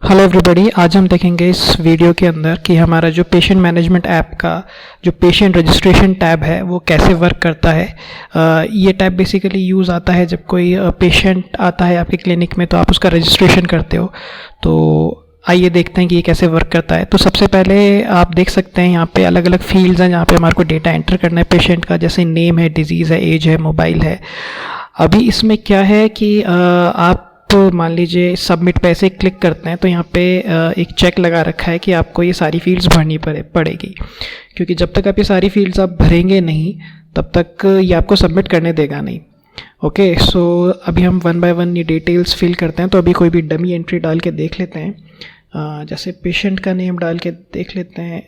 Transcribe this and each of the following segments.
Hello everybody, आज हम देखेंगे इस वीडियो के अंदर कि हमारा जो पेशेंट मैनेजमेंट ऐप का जो पेशेंट रजिस्ट्रेशन टैब है वो कैसे वर्क करता है। ये टैब बेसिकली यूज़ आता है जब कोई पेशेंट आता है आपके क्लिनिक में तो आप उसका रजिस्ट्रेशन करते हो। तो आइए देखते हैं कि ये कैसे वर्क करता है। तो सबसे पहले आप देख सकते हैं यहाँ पे अलग अलग फील्ड्स हैं जहाँ पे हमारे को डेटा एंटर करना है पेशेंट का, जैसे नेम है, डिजीज़ है, एज है, मोबाइल है। अभी इसमें क्या है कि आप तो मान लीजिए सबमिट पे ऐसे क्लिक करते हैं तो यहाँ पे एक चेक लगा रखा है कि आपको ये सारी फील्ड्स भरनी पड़ेगी, क्योंकि जब तक आप ये सारी फील्ड्स आप भरेंगे नहीं तब तक ये आपको सबमिट करने देगा नहीं। ओके, सो अभी हम वन बाय वन ये डिटेल्स फिल करते हैं। तो अभी कोई भी डमी एंट्री डाल के देख लेते हैं, जैसे पेशेंट का नेम डाल के देख लेते हैं,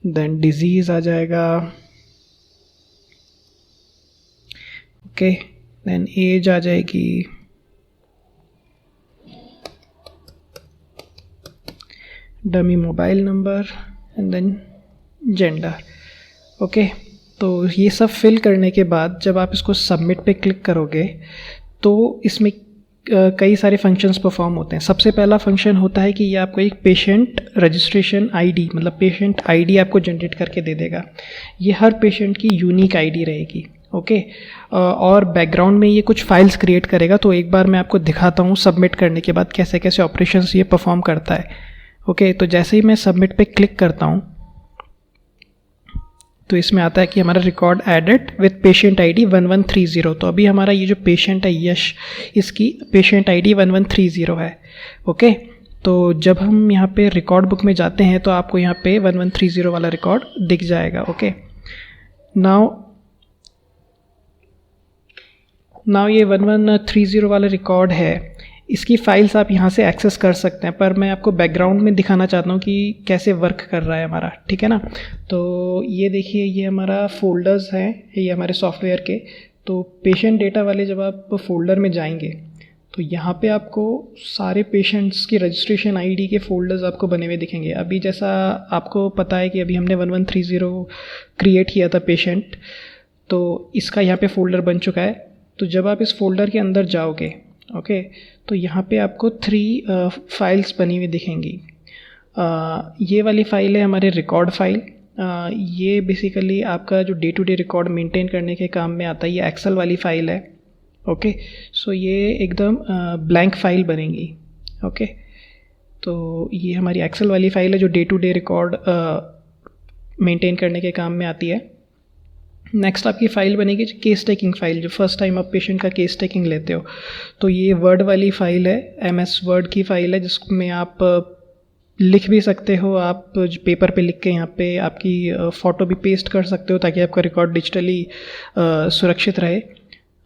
देन डिजीज़ आ जाएगा। ओके, देन एज आ जाएगी, dummy mobile number and then gender. Okay, तो ये सब फिल करने के बाद जब आप इसको सबमिट पे क्लिक करोगे तो इसमें कई सारे फंक्शंस परफॉर्म होते हैं। सबसे पहला फंक्शन होता है कि ये आपको एक पेशेंट रजिस्ट्रेशन आईडी, मतलब पेशेंट आईडी आपको जनरेट करके दे देगा। ये हर पेशेंट की यूनिक आईडी रहेगी। ओके, और बैकग्राउंड में ये कुछ फाइल्स क्रिएट करेगा। तो एक बार मैं आपको दिखाता हूँ सबमिट करने के बाद कैसे कैसे ऑपरेशंस ये परफॉर्म करता है। ओके, तो जैसे ही मैं सबमिट पे क्लिक करता हूँ तो इसमें आता है कि हमारा record added with patient ID 1130। तो अभी हमारा ये जो पेशेंट है यश, इसकी पेशेंट आईडी 1130 है। ओके, तो जब हम यहाँ पे रिकॉर्ड बुक में जाते हैं तो आपको यहाँ पे 1130 वाला रिकॉर्ड दिख जाएगा। ओके, नाउ ये 1130 वाला रिकॉर्ड है, इसकी फाइल्स आप यहाँ से एक्सेस कर सकते हैं, पर मैं आपको बैकग्राउंड में दिखाना चाहता हूँ कि कैसे वर्क कर रहा है हमारा। ठीक है ना। तो ये देखिए, ये हमारा फोल्डर्स हैं, ये हमारे सॉफ्टवेयर के। तो पेशेंट डेटा वाले जब आप फोल्डर में जाएंगे तो यहाँ पे आपको सारे पेशेंट्स की रजिस्ट्रेशन आईडी के फोल्डर्स आपको बने हुए दिखेंगे। अभी जैसा आपको पता है कि अभी हमने 1130 क्रिएट किया था पेशेंट, तो इसका यहाँ पे फोल्डर बन चुका है। तो जब आप इस फोल्डर के अंदर जाओगे, ओके, तो यहाँ पे आपको 3 फाइल्स बनी हुई दिखेंगी। ये वाली फ़ाइल है हमारे रिकॉर्ड फाइल। ये बेसिकली आपका जो day to day record maintain करने के काम में आता है। ये एक्सेल वाली फ़ाइल है। ओके, सो ये एकदम ब्लैंक फ़ाइल बनेगी। ओके, तो ये हमारी एक्सेल वाली फ़ाइल है जो day to day record maintain करने के काम में आती है। नेक्स्ट आपकी फ़ाइल बनेगी केस टेकिंग फ़ाइल, जो फर्स्ट टाइम आप पेशेंट का केस टेकिंग लेते हो। तो ये वर्ड वाली फ़ाइल है, MS वर्ड की फ़ाइल है, जिसमें आप लिख भी सकते हो। आप पेपर पे लिख के यहाँ पे आपकी फ़ोटो भी पेस्ट कर सकते हो ताकि आपका रिकॉर्ड डिजिटली सुरक्षित रहे।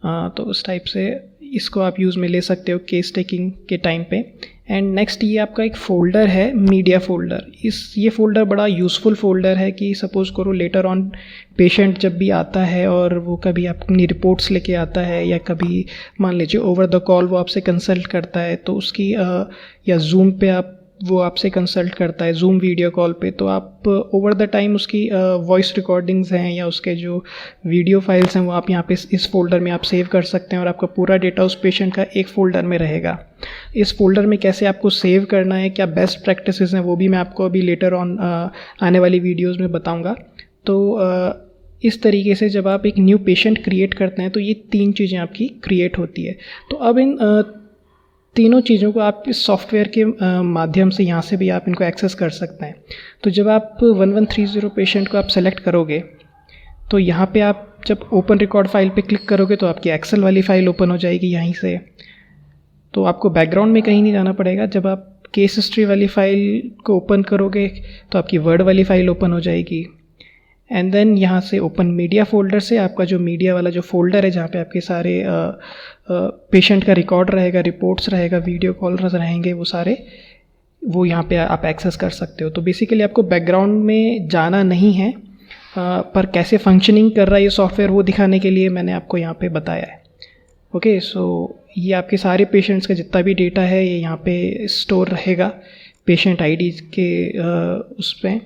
तो उस टाइप से इसको आप यूज़ में ले सकते हो केस टेकिंग के टाइम पे। एंड नेक्स्ट ये आपका एक फ़ोल्डर है, मीडिया फ़ोल्डर। ये फ़ोल्डर बड़ा यूज़फुल फ़ोल्डर है कि सपोज़ करो लेटर ऑन पेशेंट जब भी आता है और वो कभी अपनी रिपोर्ट्स लेके आता है, या कभी मान लीजिए ओवर द कॉल वो आपसे कंसल्ट करता है, तो उसकी या जूम पे वो आपसे कंसल्ट करता है, जूम वीडियो कॉल पे, तो आप ओवर द टाइम उसकी वॉइस रिकॉर्डिंग्स हैं या उसके जो वीडियो फाइल्स हैं वो आप यहाँ पे इस फोल्डर में आप सेव कर सकते हैं और आपका पूरा डेटा उस पेशेंट का एक फ़ोल्डर में रहेगा। इस फोल्डर में कैसे आपको सेव करना है, क्या बेस्ट प्रैक्टिसेस हैं, वो भी मैं आपको अभी लेटर ऑन आने वाली वीडियोज़ में बताऊँगा। तो इस तरीके से जब आप एक न्यू पेशेंट क्रिएट करते हैं तो ये 3 चीज़ें आपकी क्रिएट होती है। तो अब इन तीनों चीज़ों को आप इस सॉफ्टवेयर के माध्यम से यहाँ से भी आप इनको एक्सेस कर सकते हैं। तो जब आप 1130 पेशेंट को आप सेलेक्ट करोगे तो यहाँ पे आप जब ओपन रिकॉर्ड फाइल पे क्लिक करोगे तो आपकी एक्सेल वाली फ़ाइल ओपन हो जाएगी यहीं से। तो आपको बैकग्राउंड में कहीं नहीं जाना पड़ेगा। जब आप केस हिस्ट्री वाली फ़ाइल को ओपन करोगे तो आपकी वर्ड वाली फ़ाइल ओपन हो जाएगी। एंड देन यहाँ से ओपन मीडिया फ़ोल्डर से आपका जो मीडिया वाला जो फ़ोल्डर है जहाँ पे आपके सारे पेशेंट का रिकॉर्ड रहेगा, रिपोर्ट्स रहेगा, वीडियो कॉल्स रहेंगे, वो सारे वो यहाँ पे आप एक्सेस कर सकते हो। तो बेसिकली आपको बैकग्राउंड में जाना नहीं है, पर कैसे फंक्शनिंग कर रहा है ये सॉफ्टवेयर वो दिखाने के लिए मैंने आपको यहाँ पे बताया है। ओके, सो ये आपके सारे पेशेंट्स का जितना भी डेटा है ये यहाँ पे स्टोर रहेगा पेशेंट आईडी के उस पर।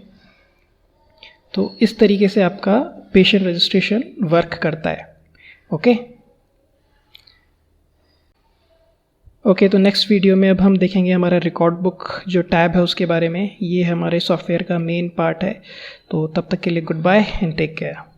तो इस तरीके से आपका पेशेंट रजिस्ट्रेशन वर्क करता है। ओके। ओके, तो नेक्स्ट वीडियो में अब हम देखेंगे हमारा रिकॉर्ड बुक जो टैब है उसके बारे में। ये हमारे सॉफ्टवेयर का मेन पार्ट है। तो तब तक के लिए good bye and take care.